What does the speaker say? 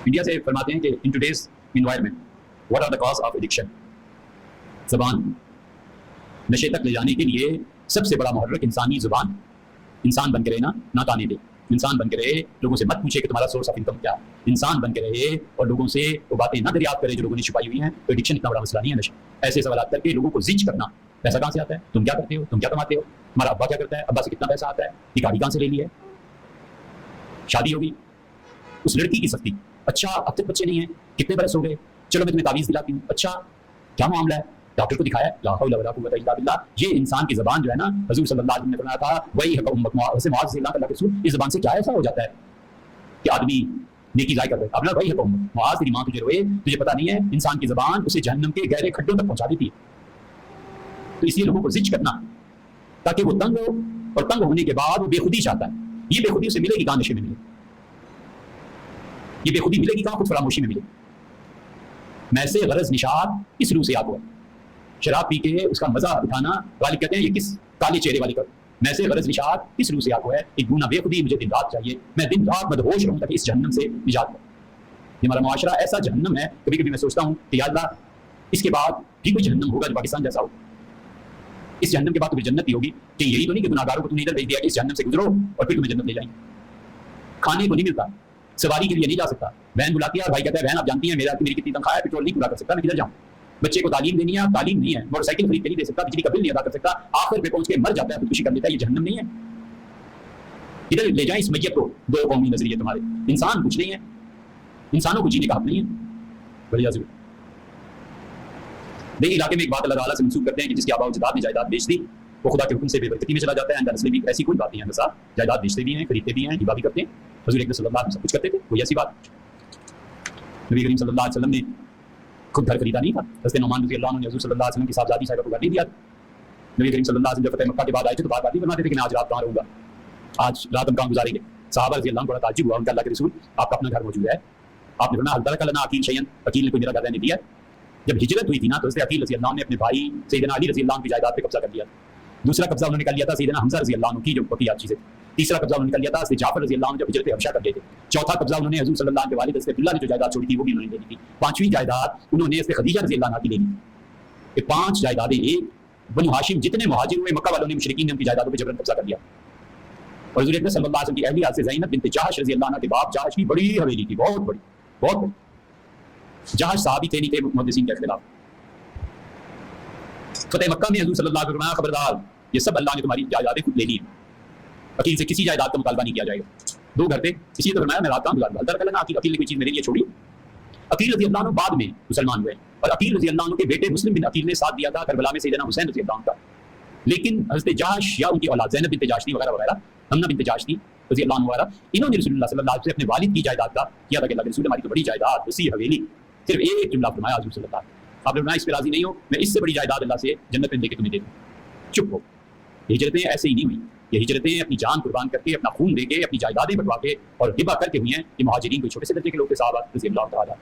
India سے فرماتے ہیں کہ in today's environment what are the cause of addiction. زبان نشے تک لے جانے کے لیے سب سے بڑا محرک انسانی زبان. انسان بن کے رہنا، نہ تانے دے. انسان بن کے رہے، لوگوں سے مت پوچھے کہ تمہارا سورس آف انکم کیا ہے. انسان بن کے رہے اور لوگوں سے وہ باتیں نہ دریافت کرے جو لوگوں نے چھپائی ہوئی ہیں. تو ایڈکشن اتنا بڑا مسئلہ نہیں ہے نشہ. ایسے سوالات کر کے لوگوں کو زج کرنا، پیسہ کہاں سے آتا ہے، تم کیا کرتے ہو، تم کیا کماتے ہو، ہمارا ابا کیا کرتا ہے، ابا سے کتنا پیسہ آتا ہے، یہ گاڑی کہاں سے لے لی ہے، شادی ہوگی. اس لڑکی کی سختی، اچھا اب تک بچے نہیں ہیں، کتنے برس ہو گئے، چلو میں تمہیں تعویذ دلاتی ہوں. اچھا کیا معاملہ ہے، ڈاکٹر کو دکھایا، لا حول ولا قوت الا باللہ. یہ انسان کی زبان جو ہے نا، حضور صلی اللہ علیہ وسلم نے فرمایا تھا وہی ہے امت معاذ سے اللہ کا رسول. اس زبان سے کیا ایسا ہو جاتا ہے کہ آدمی نیکی ضائع کر رہا ہے. اب نا وہی ہے امت معاذ، تیری ماں تجھے روئے، تجھے پتہ نہیں ہے انسان کی زبان اسے جہنم کے گہرے کھڈوں تک پہنچا دیتی ہے. تو اس لیے لوگوں کو زج کرنا تاکہ وہ تنگ ہو، اور تنگ ہونے کے بعد وہ بے خودی چاہتا ہے. یہ بے خودی اسے ملے گی کہاں؟ نشے میں ملے. یہ بے خودی ملے گی کہاں؟ خود فراموشی میں ملے. میں سے غرض نشاد اس روح سے آپ ہوا. شراب پی کے اس کا مزہ اٹھانا، غالب کہتے ہیں یہ کس کالے چہرے والے کا. میں سے غرض نشاد اس روح سے آپ ہوا ہے. ایک گونا بے خودی مجھے دن رات چاہیے. میں دن رات مدہوش رہوں تاکہ اس جہنم سے نجات پاؤں. یہ ہمارا معاشرہ ایسا جہنم ہے، کبھی کبھی میں سوچتا ہوں کہ یا اللہ اس کے بعد بھی کوئی جہنم ہوگا جو پاکستان جیسا ہو. اس جہنم کے بعد تو پھر جنت ہی ہوگی. کہ یہی تو نہیں کہ گناہگاروں کو تم نے ادھر بھیج دیا کہ اس جہنم سے گزرو اور پھر تمہیں جنت لے جائیں. کھانے کو نہیں ملتا، سواری کے لیے نہیں جا سکتا. بہن بلاتی ہے اور بھائی کہتا ہے بہن آپ جانتی ہیں میری کتنی تنخواہ ہے، پیٹرول نہیں پورا کر سکتا، میں کدھر جاؤں. بچے کو تعلیم دینی ہے، تعلیم نہیں ہے، موٹر سائیکل خرید کے نہیں دے سکتا، بجلی کا بل نہیں ادا کر سکتا. آخر پہ پہنچ کے مر جاتا ہے، خودکشی کر لیتا ہے. یہ جہنم نہیں ہے؟ ادھر لے جائیں اس میت کو. دو قومی نظریے تمہارے. انسان کچھ نہیں ہے، انسانوں کو جینے کا حق نہیں ہے. بڑی عظیم دیکھیے علاقے میں ایک بات اللہ تعالیٰ سے منسوخ کرتے ہیں کہ جس کے آباء و اجداد نے جائیداد بیچ دی وہ خدا کے حکم سے بے برکتی میں چلا جاتا ہے. آئندہ نسلیں بھی ایسی کوئی بات نہیں ہے. بس جائیداد بیچتے بھی ہیں، خریدتے بھی ہیں، ہبہ بھی کرتے ہیں. حضور اکرم صلی اللہ علیہ وسلم سب کچھ کرتے تھے، کوئی ایسی بات. نبی کریم صلی اللہ علیہ وسلم نے خود گھر خریدا نہیں تھا. حضرت نعمان رضی اللہ عنہ نے حضور صلی اللہ علیہ وسلم کی صاحبزادی صاحبہ کو گھر نہیں دیا. نبی کریم صلی اللہ علیہ وسلم جب فتح مکہ کے بعد آئے تھے تو بات نہیں فرماتے تھے کہ میں آج رات کہاں رہوں گا، آج رات ہم کہاں گزاریں گے. صحابہ رضی اللہ عنہ بڑا تعجب ہوا ان کا، اللہ کے رسول آپ کا اپنا گھر موجود ہے. آپ نے فرمایا حل ترک لنا عقیل شیئا، عقیل نے کوئی میرا گھر رہنے دیا. جب ہجرت ہوئی تھی نا تو حضرت عقیل رضی اللہ عنہ نے اپنے بھائی سیدنا علی رضی اللہ عنہ کی جائیداد پہ قبضہ کر لیا. دوسرا قبضہ انہوں نے کر لیا تھا سیدنا حمزہ رضی اللہ عنہ کی جو بقیات چیزیں. تیسرا قبضہ انہوں نے کر لیا تھا حضرت جعفر رضی اللہ عنہ جب ہجرت حبشہ کر گئے تھے. چوتھا قبضہ انہوں نے حضور صلی اللہ علیہ وسلم کے والد حضرت عبداللہ نے جو جائیداد چھوڑی تھی وہ بھی انہوں نے لے لی تھی. پانچویں جائیداد انہوں نے حضرت خدیجہ رضی اللہ عنہ کی لے لی. یہ پانچ جائیدادیں ایک بنو ہاشم جتنے مہاجر ہوئے مکہ والوں نے مشرکین نے ان کی جائیدادوں پہ جبرن قبضہ کر لیا. اور حضور اکرم صلی اللہ علیہ وسلم کی اہلیہ حضرت زینب بنت جہش رضی اللہ عنہ کے باپ جہش کی بڑی حویلی تھی، بہت بڑی بہت بڑی. جہش صحابی تھے نہیں تھے محدثین کے اختلاف. فتح مکہ میں حضور صلی اللہ علیہ وسلم خبردار یہ سب اللہ نے تمہاری جائیدادیں خود لے لی ہیں. عقیل سے کسی جائیداد کا مطالبہ نہیں کیا جائے گا. دو گھر تھے، اسی لیے تو فرمایا میں رات کہاں گزاروں گا. الدر کلنا عقیل نے کوئی چیز میرے لیے چھوڑی. عقیل رضی اللہ عنہ بعد میں مسلمان ہوئے اور عقیل رضی اللہ عنہ کے بیٹے مسلم بن عقیل نے ساتھ دیا تھا کربلا میں سیدنا حسین رضی اللہ عنہ کا. لیکن حضرت جہش یا ان کی اولاد زینب بنت جہش تھی وغیرہ وغیرہ، حمنہ بنت جہش تھی رضی اللہ عنہ وغیرہ، انہوں نے رسول اللہ صلی اللہ علیہ وسلم سے اپنے والد کی جائیداد کا کیا تھا کہ اللہ کے رسول ہماری تو بڑی جائیداد وسیع حویلی. صرف ایک جملہ فرمایا حضور صلی اللہ علیہ وسلم، آپ نے فرمایا اس پہ راضی نہیں ہو میں اس سے بڑی جائیداد اللہ سے جنت میں دے کے تمہیں دے دوں. چپ ہو. ہجرتیں ایسے ہی نہیں ہوئی. یہ ہجرتیں اپنی جان قربان کر کے، اپنا خون دے کے، اپنی جائیدادیں بٹوا کے اور ہبہ کر کے ہوئی ہیں. یہ مہاجرین کوئی چھوٹے سے درجے کے لوگ تھے، صحابہ رضی اللہ تعالیٰ